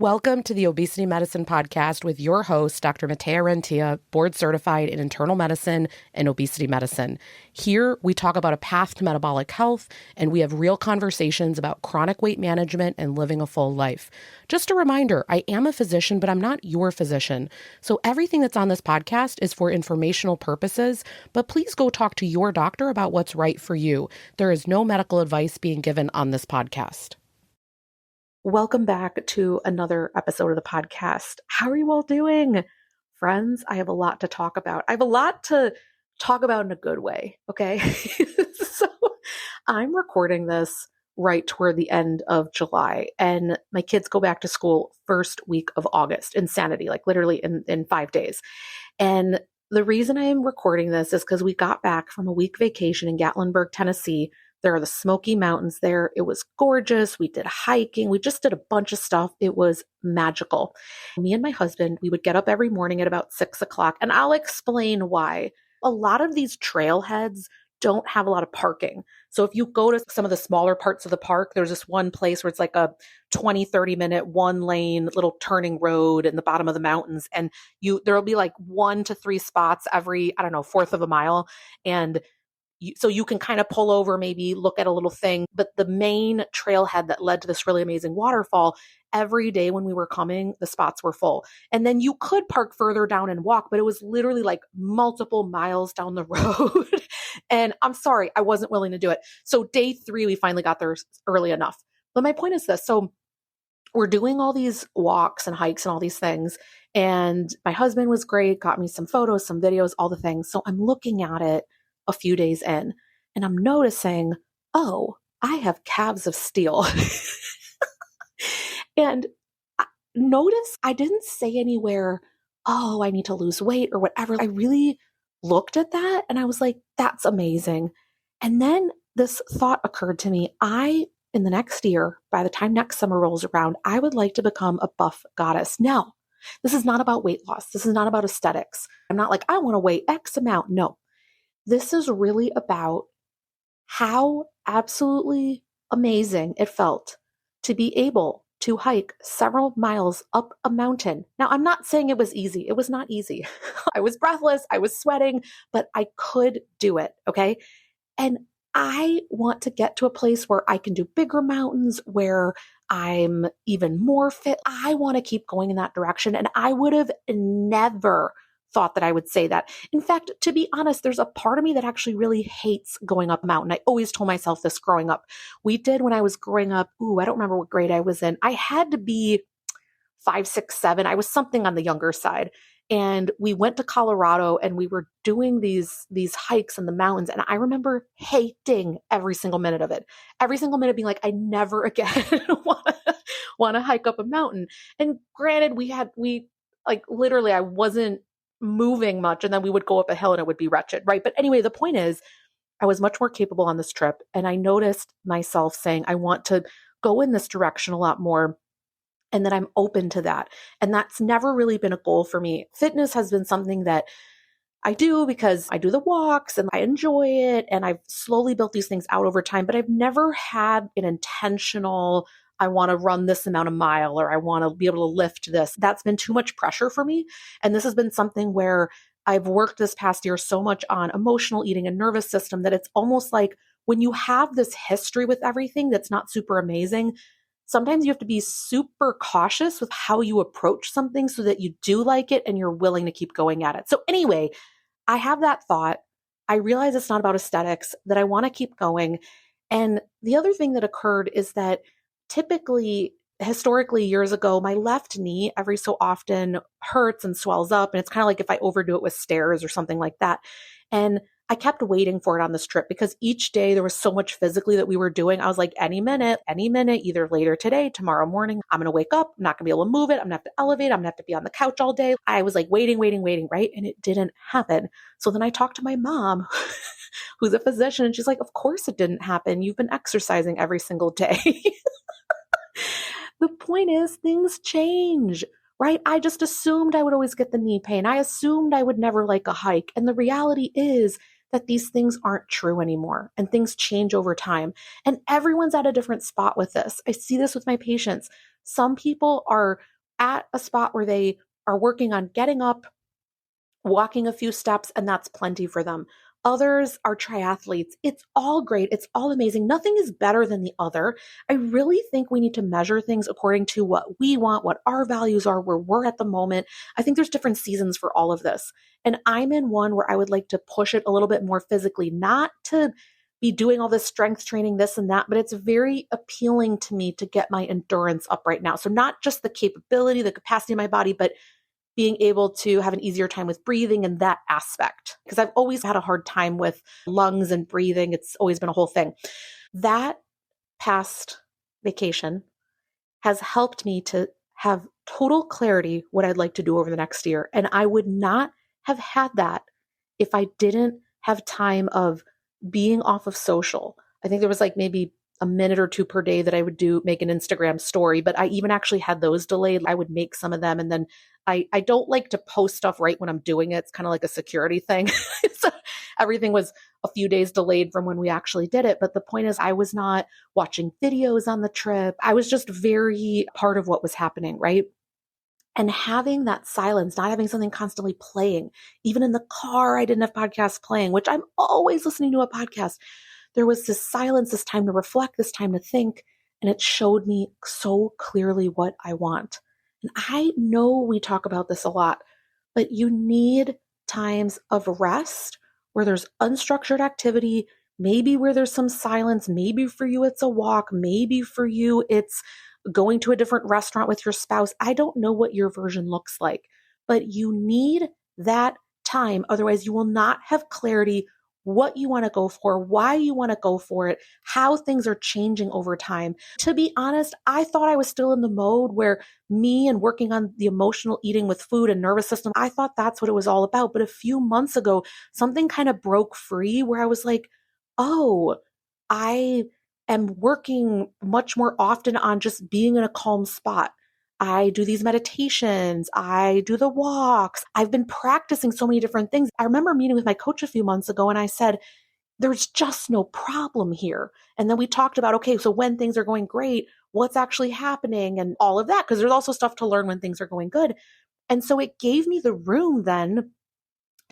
Welcome to the Obesity Medicine Podcast with your host, Dr. Matea Rentia, board certified in internal medicine and obesity medicine. Here, we talk about a path to metabolic health, and we have real conversations about chronic weight management and living a full life. Just a reminder, I am a physician, but I'm not your physician. So everything that's on this podcast is for informational purposes, but please go talk to your doctor about what's right for you. There is no medical advice being given on this podcast. Welcome back to another episode of the podcast. How are you all doing? Friends, I have a lot to talk about. I have a lot to talk about in a good way, okay? So I'm recording this right toward the end of July, and my kids go back to school first week of August. Insanity, like literally in 5 days. And the reason I'm recording this is because we got back from a week vacation in Gatlinburg, Tennessee. There are the Smoky Mountains there. It was gorgeous. We did hiking. We just did a bunch of stuff. It was magical. Me and my husband, we would get up every morning at about 6 o'clock, and I'll explain why. A lot of these trailheads don't have a lot of parking. So if you go to some of the smaller parts of the park, there's this one place where it's like a 20, 30 minute, one lane little turning road in the bottom of the mountains. And there'll be like 1 to 3 spots every, fourth of a mile. And so you can kind of pull over, maybe look at a little thing. But the main trailhead that led to this really amazing waterfall, every day when we were coming, the spots were full. And then you could park further down and walk, but it was literally like multiple miles down the road. And I'm sorry, I wasn't willing to do it. So day 3, we finally got there early enough. But my point is this. So we're doing all these walks and hikes and all these things. And my husband was great, got me some photos, some videos, all the things. So I'm looking at it a few days in, and I'm noticing, oh, I have calves of steel. And notice I didn't say anywhere, oh, I need to lose weight or whatever. I really looked at that and I was like, that's amazing. And then this thought occurred to me. In the next year, by the time next summer rolls around, I would like to become a buff goddess. Now, this is not about weight loss. This is not about aesthetics. I'm not like, I want to weigh X amount. No. This is really about how absolutely amazing it felt to be able to hike several miles up a mountain. Now, I'm not saying it was easy. It was not easy. I was breathless. I was sweating, but I could do it. Okay. And I want to get to a place where I can do bigger mountains, where I'm even more fit. I want to keep going in that direction. And I would have never thought that I would say that. In fact, to be honest, there's a part of me that actually really hates going up a mountain. I always told myself this growing up. We did when I was growing up. I don't remember what grade I was in. I had to be 5, 6, 7. I was something on the younger side. And we went to Colorado and we were doing these hikes in the mountains. And I remember hating every single minute of it. Every single minute being like, I never again want to hike up a mountain. And granted, literally, I wasn't moving much, and then we would go up a hill and it would be wretched, right? But anyway, the point is, I was much more capable on this trip, and I noticed myself saying, I want to go in this direction a lot more, and that I'm open to that. And that's never really been a goal for me. Fitness has been something that I do because I do the walks and I enjoy it, and I've slowly built these things out over time, but I've never had an intentional, I want to run this amount of mile, or I want to be able to lift this. That's been too much pressure for me. And this has been something where I've worked this past year so much on emotional eating and nervous system that it's almost like when you have this history with everything that's not super amazing, sometimes you have to be super cautious with how you approach something so that you do like it and you're willing to keep going at it. So anyway, I have that thought. I realize it's not about aesthetics, that I want to keep going. And the other thing that occurred is that historically, years ago, my left knee every so often hurts and swells up. And it's kind of like if I overdo it with stairs or something like that. And I kept waiting for it on this trip because each day there was so much physically that we were doing. I was like, any minute, either later today, tomorrow morning, I'm going to wake up. I'm not going to be able to move it. I'm going to have to elevate. I'm going to have to be on the couch all day. I was like waiting, right? And it didn't happen. So then I talked to my mom, who's a physician, and she's like, of course it didn't happen. You've been exercising every single day. The point is, things change, right? I just assumed I would always get the knee pain. I assumed I would never like a hike. And the reality is that these things aren't true anymore and things change over time. And everyone's at a different spot with this. I see this with my patients. Some people are at a spot where they are working on getting up, walking a few steps, and that's plenty for them. Others are triathletes. It's all great. It's all amazing. Nothing is better than the other. I really think we need to measure things according to what we want, what our values are, where we're at the moment. I think there's different seasons for all of this. And I'm in one where I would like to push it a little bit more physically, not to be doing all this strength training, this and that, but it's very appealing to me to get my endurance up right now. So not just the capability, the capacity of my body, but being able to have an easier time with breathing and that aspect. Because I've always had a hard time with lungs and breathing. It's always been a whole thing. That past vacation has helped me to have total clarity what I'd like to do over the next year. And I would not have had that if I didn't have time of being off of social. I think there was like maybe a minute or two per day that I would make an Instagram story, but I even actually had those delayed. I would make some of them. And then I don't like to post stuff right when I'm doing it. It's kind of like a security thing. So everything was a few days delayed from when we actually did it. But the point is, I was not watching videos on the trip. I was just very part of what was happening, right? And having that silence, not having something constantly playing, even in the car, I didn't have podcasts playing, which I'm always listening to a podcast. There was this silence, this time to reflect, this time to think, and it showed me so clearly what I want. And I know we talk about this a lot, but you need times of rest where there's unstructured activity, maybe where there's some silence, maybe for you it's a walk, maybe for you it's going to a different restaurant with your spouse. I don't know what your version looks like, but you need that time. Otherwise, you will not have clarity what you want to go for, why you want to go for it, how things are changing over time. To be honest, I thought I was still in the mode where me and working on the emotional eating with food and nervous system, I thought that's what it was all about. But a few months ago, something kind of broke free where I was like, oh, I am working much more often on just being in a calm spot. I do these meditations. I do the walks. I've been practicing so many different things. I remember meeting with my coach a few months ago and I said, there's just no problem here. And then we talked about, okay, so when things are going great, what's actually happening and all of that, because there's also stuff to learn when things are going good. And so it gave me the room then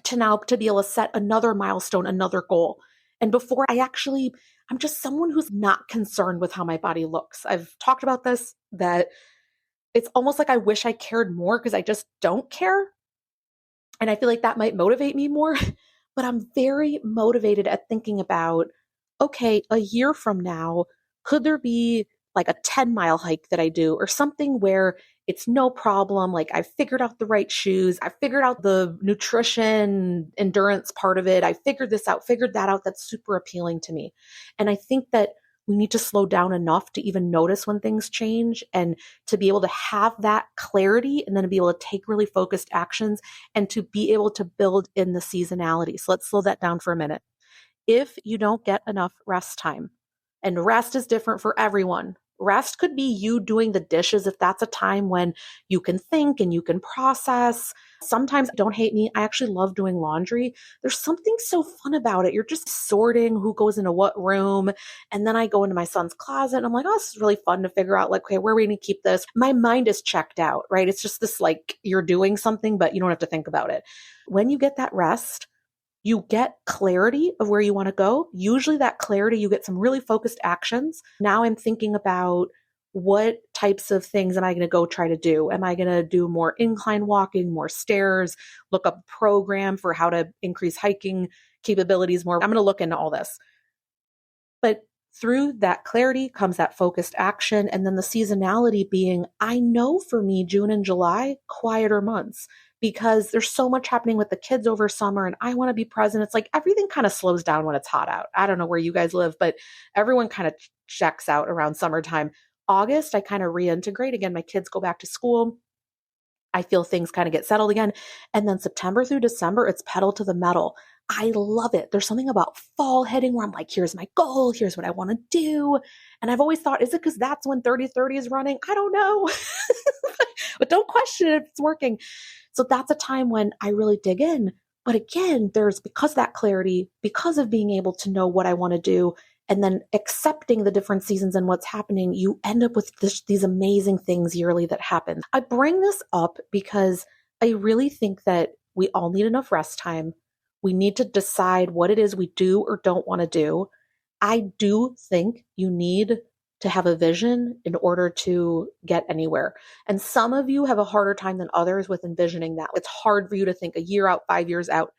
to now to be able to set another milestone, another goal. And before I'm just someone who's not concerned with how my body looks. I've talked about this, that it's almost like I wish I cared more because I just don't care. And I feel like that might motivate me more. But I'm very motivated at thinking about, okay, a year from now, could there be like a 10-mile hike that I do or something where it's no problem? Like I figured out the right shoes. I figured out the nutrition endurance part of it. I figured this out, figured that out. That's super appealing to me. And I think that we need to slow down enough to even notice when things change and to be able to have that clarity and then to be able to take really focused actions and to be able to build in the seasonality. So let's slow that down for a minute. If you don't get enough rest time, and rest is different for everyone. Rest could be you doing the dishes if that's a time when you can think and you can process. Sometimes, don't hate me, I actually love doing laundry. There's something so fun about it. You're just sorting who goes into what room. And then I go into my son's closet and I'm like, oh, this is really fun to figure out, like, okay, where are we going to keep this? My mind is checked out, right? It's just this like you're doing something, but you don't have to think about it. When you get that rest, you get clarity of where you want to go. Usually that clarity, you get some really focused actions. Now I'm thinking about what types of things am I going to go try to do? Am I going to do more incline walking, more stairs, look up a program for how to increase hiking capabilities more? I'm going to look into all this. But through that clarity comes that focused action. And then the seasonality being, I know for me, June and July, quieter months, because there's so much happening with the kids over summer and I want to be present. It's like everything kind of slows down when it's hot out. I don't know where you guys live, but everyone kind of checks out around summertime. August, I kind of reintegrate. Again, my kids go back to school. I feel things kind of get settled again. And then September through December, it's pedal to the metal. I love it. There's something about fall hitting where I'm like, here's my goal. Here's what I want to do. And I've always thought, is it because that's when 30-30 is running? I don't know. But don't question it if it's working. So that's a time when I really dig in. But again, because of that clarity, because of being able to know what I want to do, and then accepting the different seasons and what's happening, you end up with these amazing things yearly that happen. I bring this up because I really think that we all need enough rest time. We need to decide what it is we do or don't want to do. I do think you need to have a vision in order to get anywhere. And some of you have a harder time than others with envisioning that. It's hard for you to think a year out, 5 years out,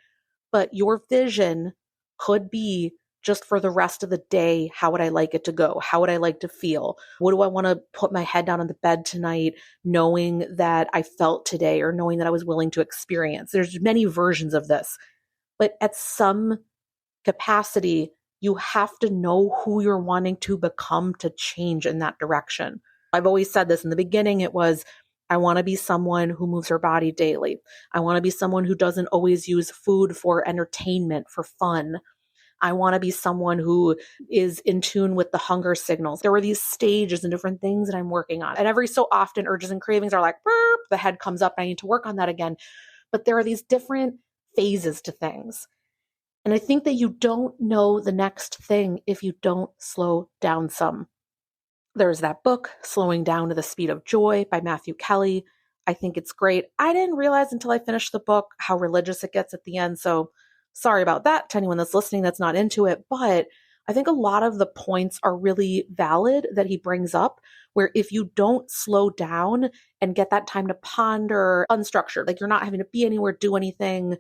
but your vision could be just for the rest of the day. How would I like it to go? How would I like to feel? What do I want to put my head down on the bed tonight, knowing that I felt today or knowing that I was willing to experience? There's many versions of this, but at some capacity, you have to know who you're wanting to become to change in that direction. I've always said this in the beginning. It was, I want to be someone who moves her body daily. I want to be someone who doesn't always use food for entertainment, for fun. I want to be someone who is in tune with the hunger signals. There were these stages and different things that I'm working on. And every so often, urges and cravings are like, burp, the head comes up, and I need to work on that again. But there are these different phases to things. And I think that you don't know the next thing if you don't slow down some. There's that book, Slowing Down to the Speed of Joy by Matthew Kelly. I think it's great. I didn't realize until I finished the book how religious it gets at the end. So sorry about that to anyone that's listening that's not into it. But I think a lot of the points are really valid that he brings up, where if you don't slow down and get that time to ponder, unstructured, like you're not having to be anywhere, do anything,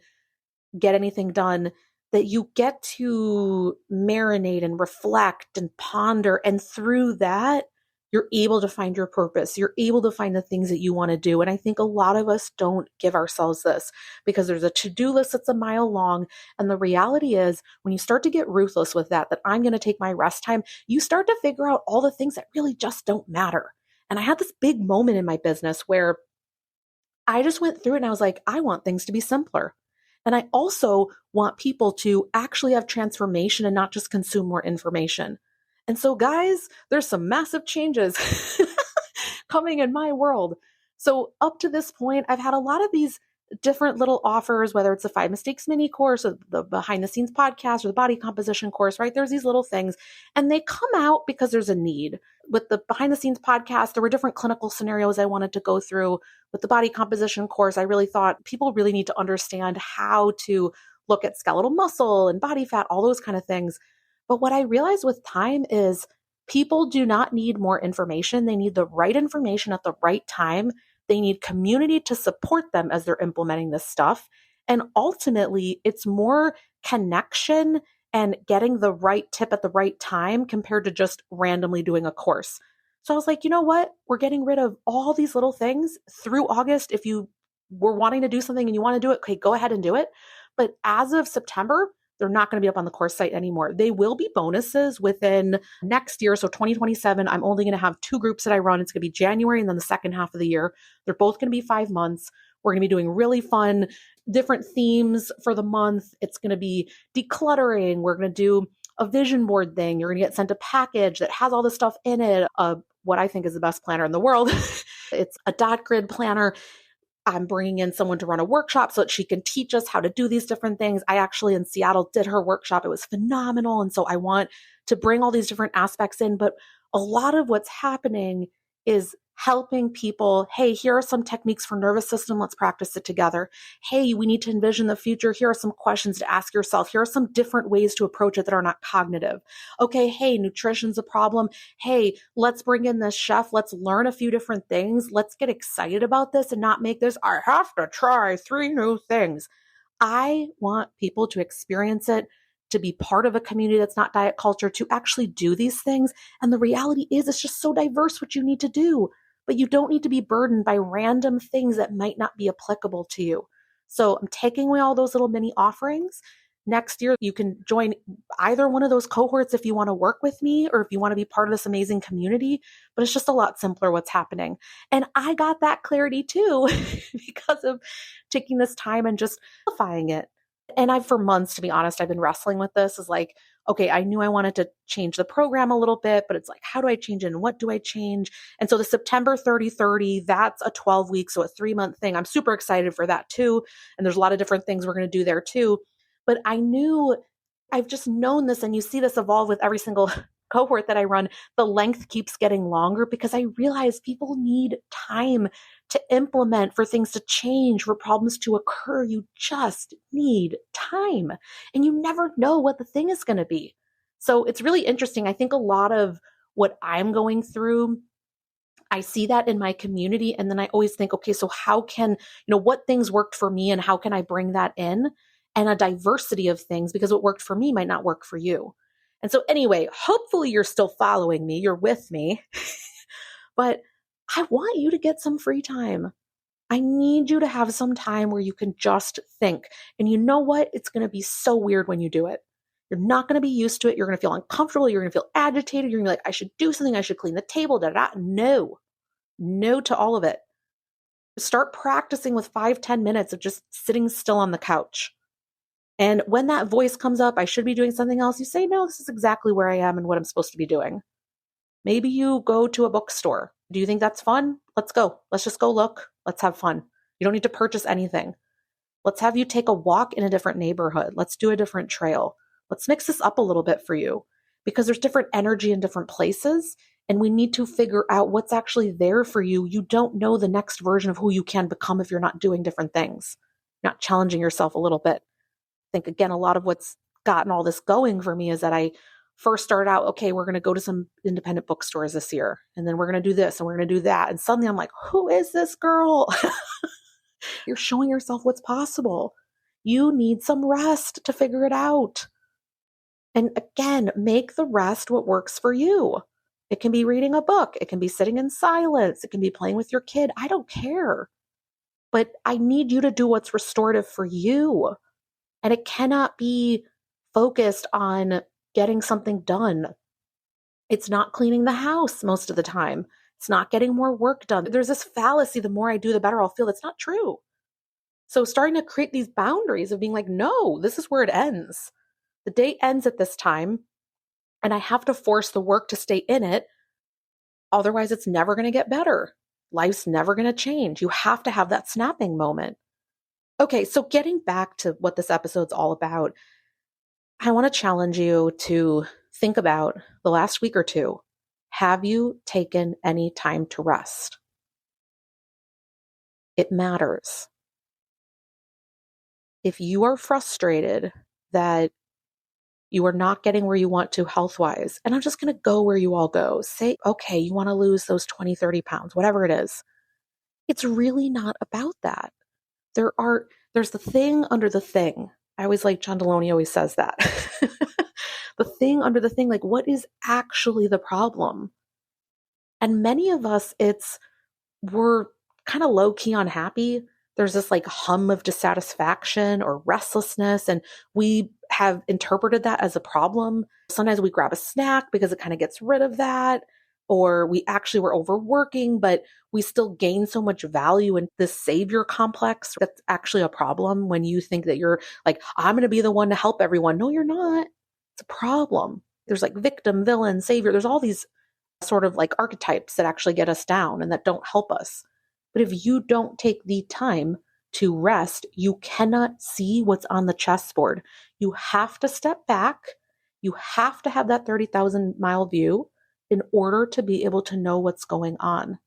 get anything done, that you get to marinate and reflect and ponder. And through that, you're able to find your purpose. You're able to find the things that you want to do. And I think a lot of us don't give ourselves this because there's a to-do list that's a mile long. And the reality is, when you start to get ruthless with that I'm going to take my rest time, you start to figure out all the things that really just don't matter. And I had this big moment in my business where I just went through it and I was like, I want things to be simpler. And I also want people to actually have transformation and not just consume more information. And so, guys, there's some massive changes coming in my world. So up to this point, I've had a lot of these different little offers, whether it's the 5 Mistakes mini course or the behind the scenes podcast or the body composition course, right? There's these little things and they come out because there's a need. With the behind the scenes podcast, there were different clinical scenarios I wanted to go through. With the body composition course, I really thought people really need to understand how to look at skeletal muscle and body fat, all those kind of things. But what I realized with time is people do not need more information. They need the right information at the right time. They need community to support them as they're implementing this stuff. And ultimately, it's more connection and getting the right tip at the right time compared to just randomly doing a course. So I was like, you know what? We're getting rid of all these little things through August. If you were wanting to do something and you want to do it, okay, go ahead and do it. But as of September, they're not going to be up on the course site anymore. They will be bonuses within next year. So 2027, I'm only going to have 2 groups that I run. It's going to be January and then the second half of the year. They're both going to be 5 months. We're going to be doing really fun, different themes for the month. It's going to be decluttering. We're going to do a vision board thing. You're going to get sent a package that has all this stuff in it. What I think is the best planner in the world. It's a dot grid planner. I'm bringing in someone to run a workshop so that she can teach us how to do these different things. I actually in Seattle did her workshop. It was phenomenal. And so I want to bring all these different aspects in. But a lot of what's happening is helping people. Hey, here are some techniques for nervous system. Let's practice it together. Hey, we need to envision the future. Here are some questions to ask yourself. Here are some different ways to approach it that are not cognitive. Okay, hey, nutrition's a problem. Hey, let's bring in this chef. Let's learn a few different things. Let's get excited about this and not make this, I have to try 3 new things. I want people to experience it, to be part of a community that's not diet culture, to actually do these things. And the reality is it's just so diverse what you need to do. But you don't need to be burdened by random things that might not be applicable to you. So I'm taking away all those little mini offerings. Next year, you can join either one of those cohorts if you want to work with me or if you want to be part of this amazing community. But it's just a lot simpler what's happening. And I got that clarity too because of taking this time and just simplifying it. And for months, to be honest, I've been wrestling with this is like, okay, I knew I wanted to change the program a little bit, but it's like, how do I change it and what do I change? And so the September 30/30, that's a 12 week, so a 3-month thing. I'm super excited for that too. And there's a lot of different things we're going to do there too. But I knew, I've just known this, and you see this evolve with every single cohort that I run. The length keeps getting longer because I realize people need time to implement, for things to change, for problems to occur. You just need time, and you never know what the thing is going to be. So it's really interesting. I think a lot of what I'm going through, I see that in my community. And then I always think, okay, so how can, what things worked for me and how can I bring that in? And a diversity of things, because what worked for me might not work for you. And so anyway, hopefully you're still following me, you're with me, but I want you to get some free time. I need you to have some time where you can just think. And you know what? It's going to be so weird when you do it. You're not going to be used to it. You're going to feel uncomfortable. You're going to feel agitated. You're going to be like, I should do something. I should clean the table. Da, da, da. No to all of it. Start practicing with 5-10 minutes of just sitting still on the couch. And when that voice comes up, I should be doing something else, you say, no, this is exactly where I am and what I'm supposed to be doing. Maybe you go to a bookstore. Do you think that's fun? Let's go. Let's just go look. Let's have fun. You don't need to purchase anything. Let's have you take a walk in a different neighborhood. Let's do a different trail. Let's mix this up a little bit for you, because there's different energy in different places, and we need to figure out what's actually there for you. You don't know the next version of who you can become if you're not doing different things, not challenging yourself a little bit. I think, again, a lot of what's gotten all this going for me is that I first started out, okay, we're going to go to some independent bookstores this year, and then we're going to do this and we're going to do that. And suddenly I'm like, who is this girl? You're showing yourself what's possible. You need some rest to figure it out. And again, make the rest what works for you. It can be reading a book. It can be sitting in silence. It can be playing with your kid. I don't care. But I need you to do what's restorative for you. And it cannot be focused on getting something done. It's not cleaning the house most of the time. It's not getting more work done. There's this fallacy, the more I do, the better I'll feel. It's not true. So starting to create these boundaries of being like, no, this is where it ends. The day ends at this time, and I have to force the work to stay in it. Otherwise, it's never going to get better. Life's never going to change. You have to have that snapping moment. Okay, so getting back to what this episode's all about, I want to challenge you to think about the last week or two. Have you taken any time to rest? It matters. If you are frustrated that you are not getting where you want to health-wise, and I'm just going to go where you all go. Say, okay, you want to lose those 20, 30 pounds, whatever it is. It's really not about that. There's the thing under the thing. I always like John Deloney always says that. The thing under the thing, like what is actually the problem? And many of us, we're kind of low-key unhappy. There's this like hum of dissatisfaction or restlessness, and we have interpreted that as a problem. Sometimes we grab a snack because it kind of gets rid of that, or we actually were overworking, but we still gain so much value in this savior complex. That's actually a problem when you think that you're like, I'm going to be the one to help everyone. No, you're not. It's a problem. There's like victim, villain, savior. There's all these sort of like archetypes that actually get us down and that don't help us. But if you don't take the time to rest, you cannot see what's on the chessboard. You have to step back. You have to have that 30,000-mile view in order to be able to know what's going on.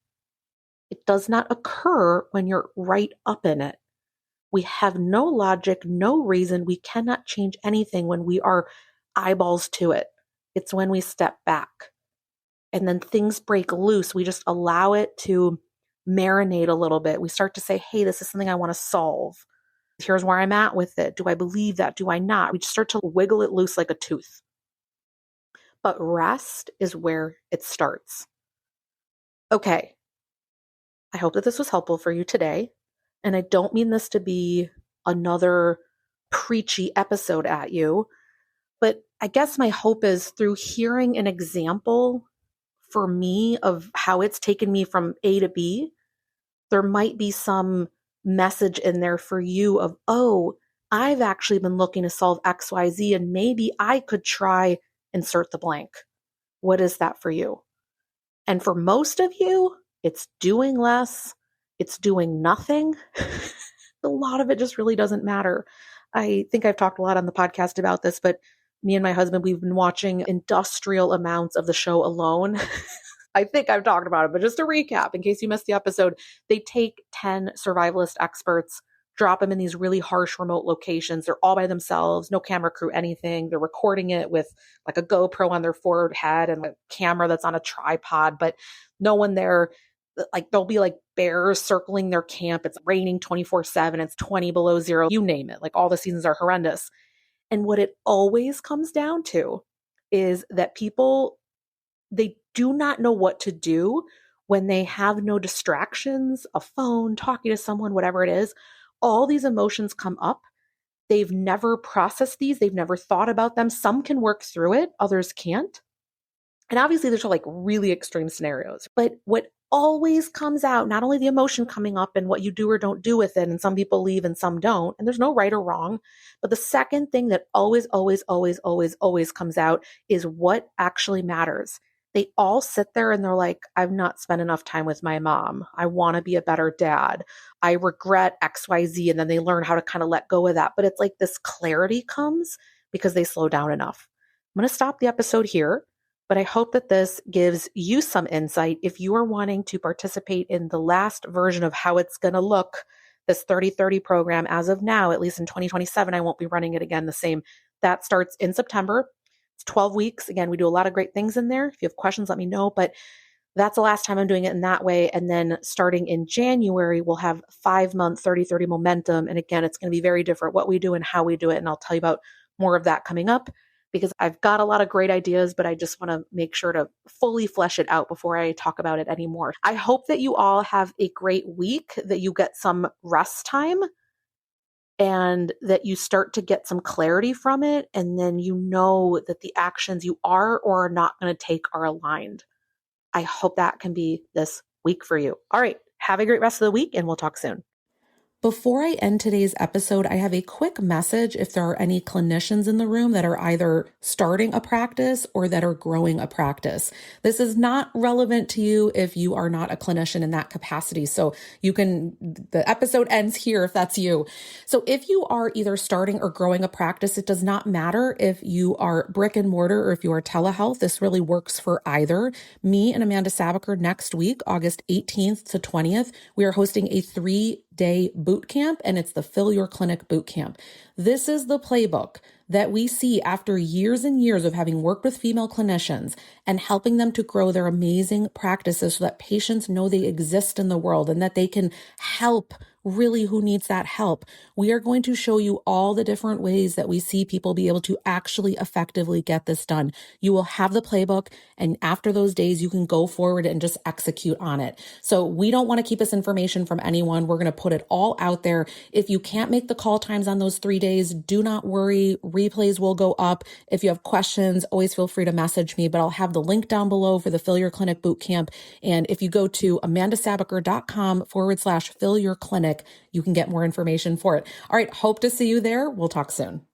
It does not occur when you're right up in it. We have no logic, no reason. We cannot change anything when we are eyeballs to it. It's when we step back. And then things break loose. We just allow it to marinate a little bit. We start to say, hey, this is something I want to solve. Here's where I'm at with it. Do I believe that? Do I not? We just start to wiggle it loose like a tooth. But rest is where it starts. Okay. I hope that this was helpful for you today. And I don't mean this to be another preachy episode at you, but I guess my hope is through hearing an example for me of how it's taken me from A to B, there might be some message in there for you of, oh, I've actually been looking to solve XYZ, and maybe I could try insert the blank. What is that for you? And for most of you, it's doing less, it's doing nothing. A lot of it just really doesn't matter. I think I've talked a lot on the podcast about this, but me and my husband, we've been watching industrial amounts of the show Alone. I think I've talked about it, but just to recap, in case you missed the episode, they take 10 survivalist experts, drop them in these really harsh remote locations. They're all by themselves, no camera crew, anything. They're recording it with like a GoPro on their forehead and a camera that's on a tripod, but no one there. Like there'll be like bears circling their camp. It's raining 24/7. It's 20 below zero. You name it. Like all the seasons are horrendous. And what it always comes down to is that people, they do not know what to do when they have no distractions, a phone, talking to someone, whatever it is. All these emotions come up. They've never processed these. They've never thought about them. Some can work through it, others can't. And obviously there's like really extreme scenarios, but what always comes out, not only the emotion coming up and what you do or don't do with it, and some people leave and some don't, and there's no right or wrong, but the second thing that always comes out is what actually matters. They all sit there and they're like, I've not spent enough time with my mom. I want to be a better dad. I regret XYZ. And then they learn how to kind of let go of that. But it's like this clarity comes because they slow down enough. I'm going to stop the episode here. But I hope that this gives you some insight if you are wanting to participate in the last version of how it's going to look, this 30/30 program as of now, at least in 2027. I won't be running it again the same. That starts in September. It's 12 weeks. Again, we do a lot of great things in there. If you have questions, let me know. But that's the last time I'm doing it in that way. And then starting in January, we'll have 5-month 30/30 momentum. And again, it's going to be very different what we do and how we do it. And I'll tell you about more of that coming up, because I've got a lot of great ideas, but I just want to make sure to fully flesh it out before I talk about it anymore. I hope that you all have a great week, that you get some rest time, and that you start to get some clarity from it. And then you know that the actions you are or are not going to take are aligned. I hope that can be this week for you. All right. Have a great rest of the week, and we'll talk soon. Before I end today's episode, I have a quick message if there are any clinicians in the room that are either starting a practice or that are growing a practice. This is not relevant to you if you are not a clinician in that capacity. So the episode ends here if that's you. So if you are either starting or growing a practice, it does not matter if you are brick and mortar or if you are telehealth. This really works for either. Me and Amanda Sabaker next week, August 18th to 20th, we are hosting a 3-day boot camp, and it's the Fill Your Clinic boot camp. This is the playbook that we see after years and years of having worked with female clinicians and helping them to grow their amazing practices so that patients know they exist in the world and that they can help really who needs that help. We are going to show you all the different ways that we see people be able to actually effectively get this done. You will have the playbook, and after those days, you can go forward and just execute on it. So we don't want to keep this information from anyone. We're going to put it all out there. If you can't make the call times on those 3 days, do not worry. Replays will go up. If you have questions, always feel free to message me, but I'll have the link down below for the Fill Your Clinic bootcamp. And if you go to amandasabaker.com/fill your clinic, you can get more information for it. All right. Hope to see you there. We'll talk soon.